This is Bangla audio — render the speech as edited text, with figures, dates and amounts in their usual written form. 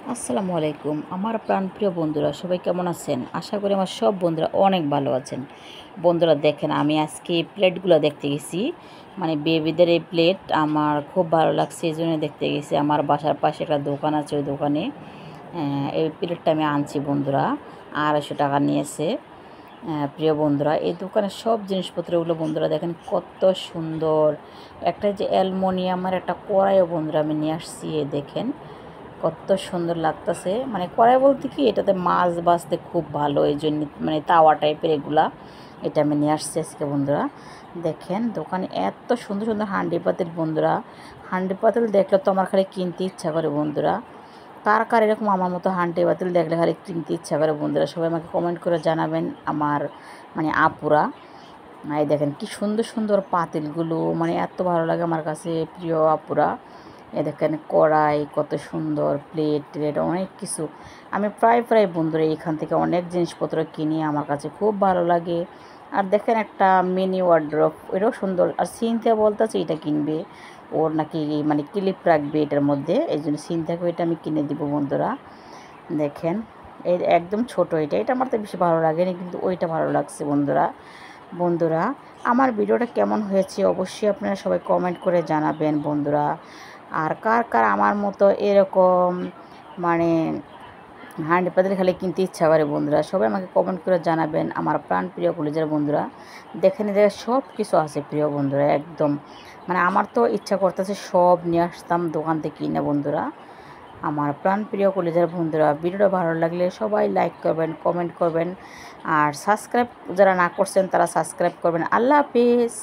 আসসালামু আলাইকুম আমার প্রাণপ্রিয় বন্ধুরা, সবাই কেমন আছেন? আশা করি আমার সব বন্ধুরা অনেক ভালো আছেন। বন্ধুরা দেখেন, আমি আজকে এই প্লেটগুলো দেখতে গেছি, মানে বেবিদের এই প্লেট আমার খুব ভালো লাগছে, এই জন্য দেখতে গেছি। আমার বাসার পাশে একটা দোকান আছে, ওই দোকানে এই প্লেটটা আমি আনছি বন্ধুরা। 250 টাকা নিয়েছে। প্রিয় বন্ধুরা, এই দোকানের সব জিনিসপত্রগুলো বন্ধুরা দেখেন কত সুন্দর। একটা যে অ্যালুমিনিয়ামের একটা কড়াইও বন্ধুরা আমি নিয়ে আসছি, দেখেন কত সুন্দর লাগতেছে। মানে কড়াই বলতে কি, এটাতে মাছ ভাজতে খুব ভালো, এই জন্য মানে তাওয়া টাইপের এগুলা। এটা আমি নিয়ে আসছি আজকে বন্ধুরা। দেখেন দোকানে এত সুন্দর সুন্দর হাঁডি পাতিল বন্ধুরা। হাঁডি পাতিল দেখলে তো আমার খালি কিনতে ইচ্ছা করে বন্ধুরা। কার কার এরকম আমার মতো হাঁডি পাতিল দেখলে খালি কিনতে ইচ্ছা করে বন্ধুরা? সবাই আমাকে কমেন্ট করে জানাবেন, আমার মানে আপুরা। এই দেখেন কি সুন্দর সুন্দর পাতিলগুলো, মানে এত ভালো লাগে আমার কাছে প্রিয় আপুরা। এ দেখেন কড়াই কত সুন্দর, প্লেট টেট অনেক কিছু। আমি প্রায় প্রায় বন্ধুরা এখান থেকে অনেক জিনিসপত্র কিনি, আমার কাছে খুব ভালো লাগে। আর দেখেন একটা মিনি ওয়ার্ড্রপ, এটাও সুন্দর। আর সিনথিয়া বলতেছে এটা কিনবে, ওর নাকি মানে ক্লিপ রাখবে এটার মধ্যে, এই জন্য সিনথিয়াকে এটা আমি কিনে দিব বন্ধুরা। দেখেন এই একদম ছোট, এটা এটা আমার তো বেশি ভালো লাগেনি, কিন্তু ওইটা ভালো লাগছে বন্ধুরা। বন্ধুরা, আমার ভিডিওটা কেমন হয়েছে অবশ্যই আপনারা সবাই কমেন্ট করে জানাবেন বন্ধুরা। আর কার কার আমার মতো এরকম মানে হাঁড়ি পাতিল খালি কিনতে ইচ্ছা করে বন্ধুরা? সবাই আমাকে কমেন্ট করে জানাবেন, আমার প্রাণ প্রিয় কলেজের বন্ধুরা। দেখেন এই জায়গায় সব কিছু আছে প্রিয় বন্ধুরা, একদম মানে আমার তো ইচ্ছা করতেছে সব নিয়ে আসতাম দোকান থেকে কিনে বন্ধুরা। আমার প্রাণপ্রিয় কলেজের বন্ধুরা, ভিডিওটা ভালো লাগলে সবাই লাইক করবেন, কমেন্ট করবেন, আর সাবস্ক্রাইব যারা না করছেন তারা সাবস্ক্রাইব করবেন। আল্লাহ হাফিজ।